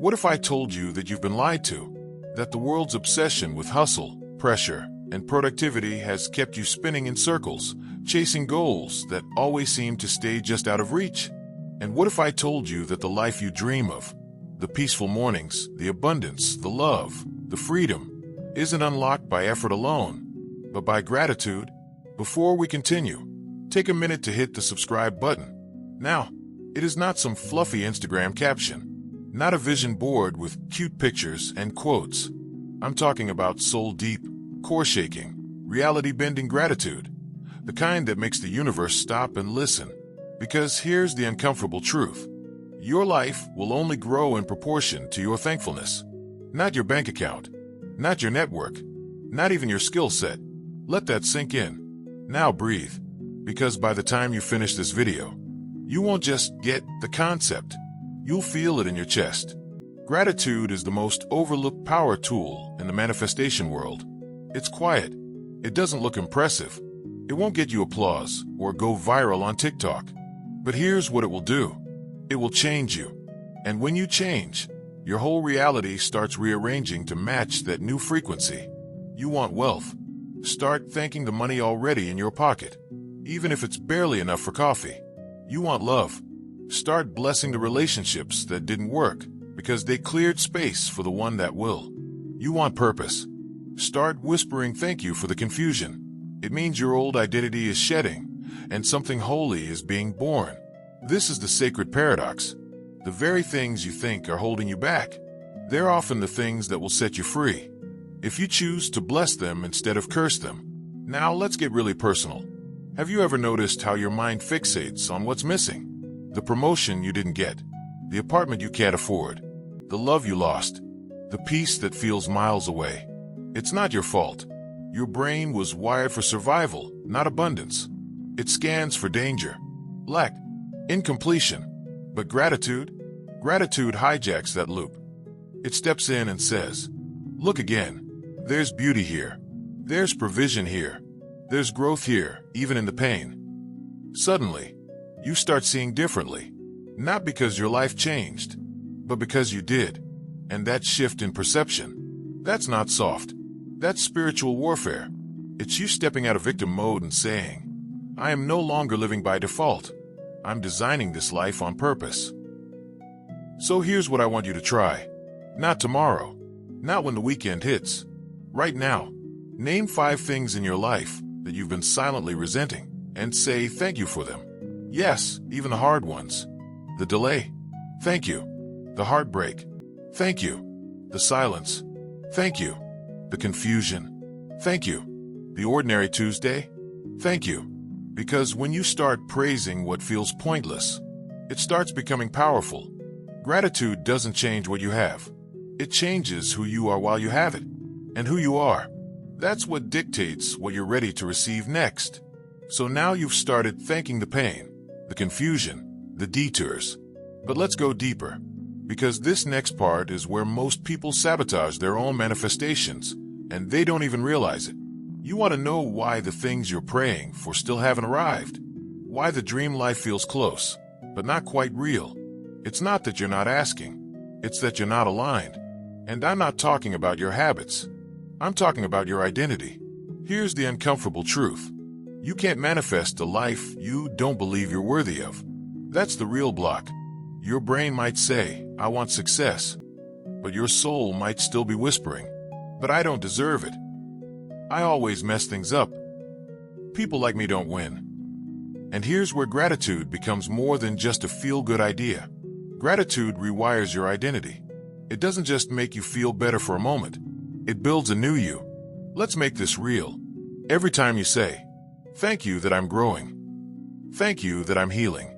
What if I told you that you've been lied to? That the world's obsession with hustle, pressure, and productivity has kept you spinning in circles, chasing goals that always seem to stay just out of reach? And what if I told you that the life you dream of, the peaceful mornings, the abundance, the love, the freedom, isn't unlocked by effort alone, but by gratitude? Before we continue, take a minute to hit the subscribe button. Now, it is not some fluffy Instagram caption, not a vision board with cute pictures and quotes. I'm talking about soul-deep, core-shaking, reality-bending gratitude, the kind that makes the universe stop and listen. Because here's the uncomfortable truth. Your life will only grow in proportion to your thankfulness. Not your bank account, not your network, not even your skill set. Let that sink in. Now breathe, because by the time you finish this video, you won't just get the concept. You'll feel it in your chest. Gratitude is the most overlooked power tool in the manifestation world. It's quiet. It doesn't look impressive. It won't get you applause or go viral on TikTok. But here's what it will do. It will change you. And when you change, your whole reality starts rearranging to match that new frequency. You want wealth? Start thanking the money already in your pocket, even if it's barely enough for coffee. You want love? Start blessing the relationships that didn't work because they cleared space for the one that will. You want purpose? Start whispering thank you for the confusion. It means your old identity is shedding and something holy is being born. This is the sacred paradox. The very things you think are holding you back, they're often the things that will set you free, if you choose to bless them instead of curse them. Now let's get really personal. Have you ever noticed how your mind fixates on what's missing? The promotion you didn't get, the apartment you can't afford, the love you lost, the peace that feels miles away. It's not your fault. Your brain was wired for survival, not abundance. It scans for danger, lack, incompletion. But gratitude hijacks that loop. It steps in and says, look again. There's beauty here. There's provision here. There's growth here, even in the pain. Suddenly, you start seeing differently. Not because your life changed, but because you did. And that shift in perception, that's not soft. That's spiritual warfare. It's you stepping out of victim mode and saying, I am no longer living by default. I'm designing this life on purpose. So here's what I want you to try. Not tomorrow. Not when the weekend hits. Right now. Name 5 things in your life that you've been silently resenting and say thank you for them. Yes, even the hard ones. The delay. Thank you. The heartbreak. Thank you. The silence. Thank you. The confusion. Thank you. The ordinary Tuesday. Thank you. Because when you start praising what feels pointless, it starts becoming powerful. Gratitude doesn't change what you have. It changes who you are while you have it. And who you are, that's what dictates what you're ready to receive next. So now you've started thanking the pain, the confusion, the detours. But let's go deeper. Because this next part is where most people sabotage their own manifestations, and they don't even realize it. You want to know why the things you're praying for still haven't arrived. Why the dream life feels close, but not quite real. It's not that you're not asking. It's that you're not aligned. And I'm not talking about your habits. I'm talking about your identity. Here's the uncomfortable truth. You can't manifest a life you don't believe you're worthy of. That's the real block. Your brain might say, I want success. But your soul might still be whispering, but I don't deserve it. I always mess things up. People like me don't win. And here's where gratitude becomes more than just a feel-good idea. Gratitude rewires your identity. It doesn't just make you feel better for a moment. It builds a new you. Let's make this real. Every time you say, thank you that I'm growing. Thank you that I'm healing.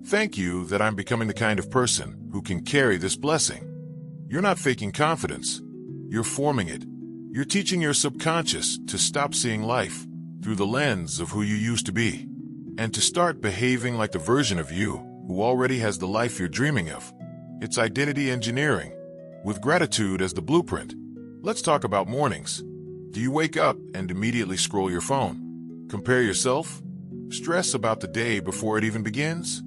Thank you that I'm becoming the kind of person who can carry this blessing. You're not faking confidence. You're forming it. You're teaching your subconscious to stop seeing life through the lens of who you used to be, and to start behaving like the version of you who already has the life you're dreaming of. It's identity engineering, with gratitude as the blueprint. Let's talk about mornings. Do you wake up and immediately scroll your phone? Compare yourself? Stress about the day before it even begins?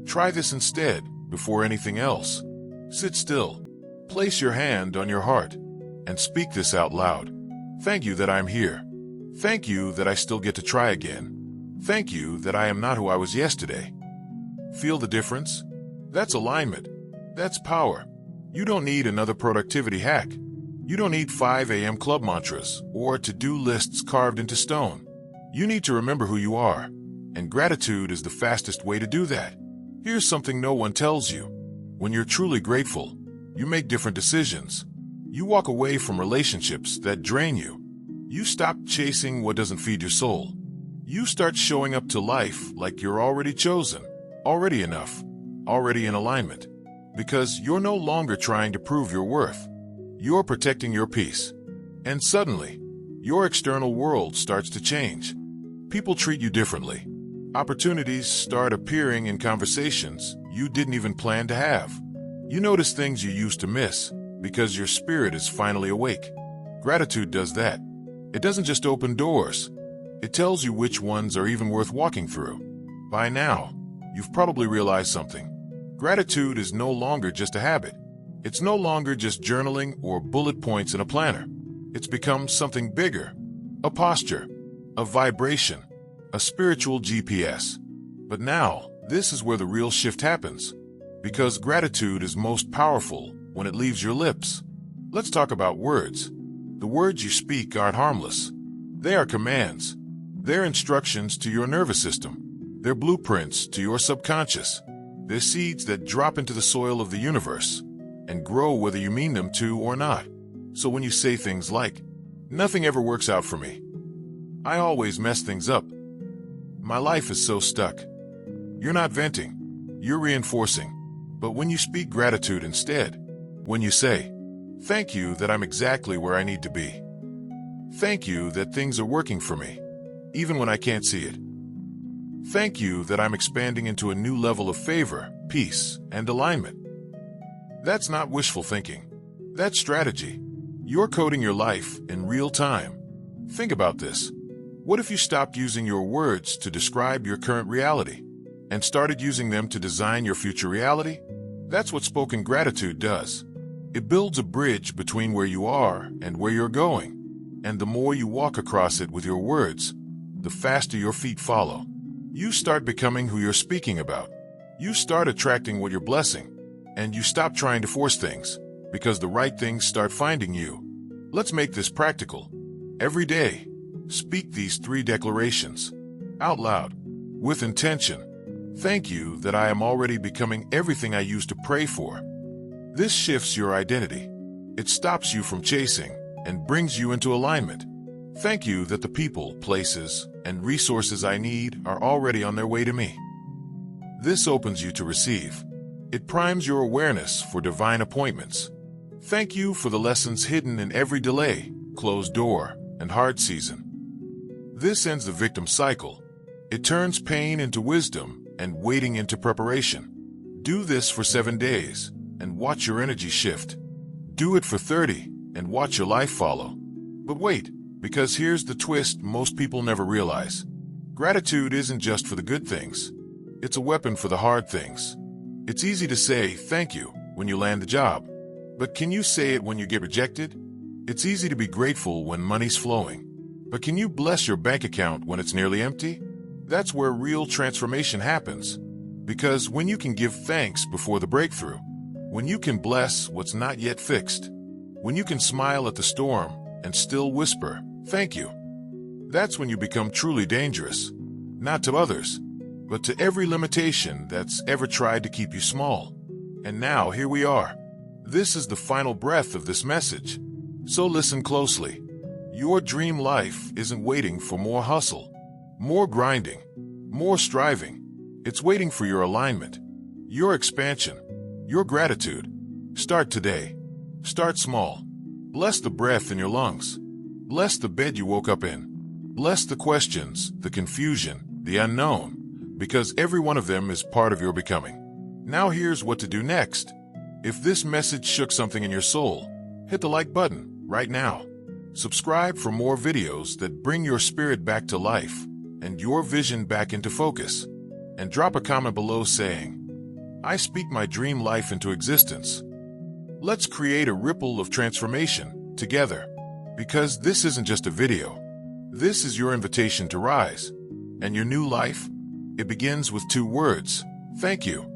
Try this instead, before anything else. Sit still. Place your hand on your heart and speak this out loud. Thank you that I'm here. Thank you that I still get to try again. Thank you that I am not who I was yesterday. Feel the difference? That's alignment. That's power. You don't need another productivity hack. You don't need 5 a.m. club mantras or to-do lists carved into stone. You need to remember who you are, and gratitude is the fastest way to do that. Here's something no one tells you. When you're truly grateful, you make different decisions. You walk away from relationships that drain you. You stop chasing what doesn't feed your soul. You start showing up to life like you're already chosen, already enough, already in alignment. Because you're no longer trying to prove your worth. You're protecting your peace. And suddenly, your external world starts to change. People treat you differently. Opportunities start appearing in conversations you didn't even plan to have. You notice things you used to miss because your spirit is finally awake. Gratitude does that. It doesn't just open doors. It tells you which ones are even worth walking through. By now, you've probably realized something. Gratitude is no longer just a habit. It's no longer just journaling or bullet points in a planner. It's become something bigger, a posture, a vibration, a spiritual GPS. But now, this is where the real shift happens. Because gratitude is most powerful when it leaves your lips. Let's talk about words. The words you speak aren't harmless. They are commands. They're instructions to your nervous system. They're blueprints to your subconscious. They're seeds that drop into the soil of the universe and grow whether you mean them to or not. So when you say things like, "Nothing ever works out for me," "I always mess things up," "My life is so stuck," you're not venting, you're reinforcing. But when you speak gratitude instead, when you say, "Thank you that I'm exactly where I need to be. Thank you that things are working for me, even when I can't see it. Thank you that I'm expanding into a new level of favor, peace, and alignment." That's not wishful thinking. That's strategy. You're coding your life in real time. Think about this. What if you stopped using your words to describe your current reality and started using them to design your future reality? That's what spoken gratitude does. It builds a bridge between where you are and where you're going. And the more you walk across it with your words, the faster your feet follow. You start becoming who you're speaking about. You start attracting what you're blessing. And you stop trying to force things, because the right things start finding you. Let's make this practical. Every day, speak these 3 declarations out loud, with intention. Thank you that I am already becoming everything I used to pray for. This shifts your identity. It stops you from chasing and brings you into alignment. Thank you that the people, places, and resources I need are already on their way to me. This opens you to receive. It primes your awareness for divine appointments. Thank you for the lessons hidden in every delay, closed door, and hard season. This ends the victim cycle. It turns pain into wisdom and waiting into preparation. Do this for 7 days and watch your energy shift. Do it for 30 and watch your life follow. But wait, because here's the twist most people never realize. Gratitude isn't just for the good things. It's a weapon for the hard things. It's easy to say thank you when you land the job. But can you say it when you get rejected? It's easy to be grateful when money's flowing. But can you bless your bank account when it's nearly empty? That's where real transformation happens. Because when you can give thanks before the breakthrough, when you can bless what's not yet fixed, when you can smile at the storm and still whisper, "Thank you," that's when you become truly dangerous. Not to others, but to every limitation that's ever tried to keep you small. And now here we are. This is the final breath of this message. So listen closely. Your dream life isn't waiting for more hustle, more grinding, more striving. It's waiting for your alignment, your expansion, your gratitude. Start today. Start small. Bless the breath in your lungs. Bless the bed you woke up in. Bless the questions, the confusion, the unknown. Because every one of them is part of your becoming. Now here's what to do next. If this message shook something in your soul, hit the like button right now. Subscribe for more videos that bring your spirit back to life and your vision back into focus. And drop a comment below saying, "I speak my dream life into existence." Let's create a ripple of transformation together. Because this isn't just a video. This is your invitation to rise. And your new life? It begins with 2 words. Thank you.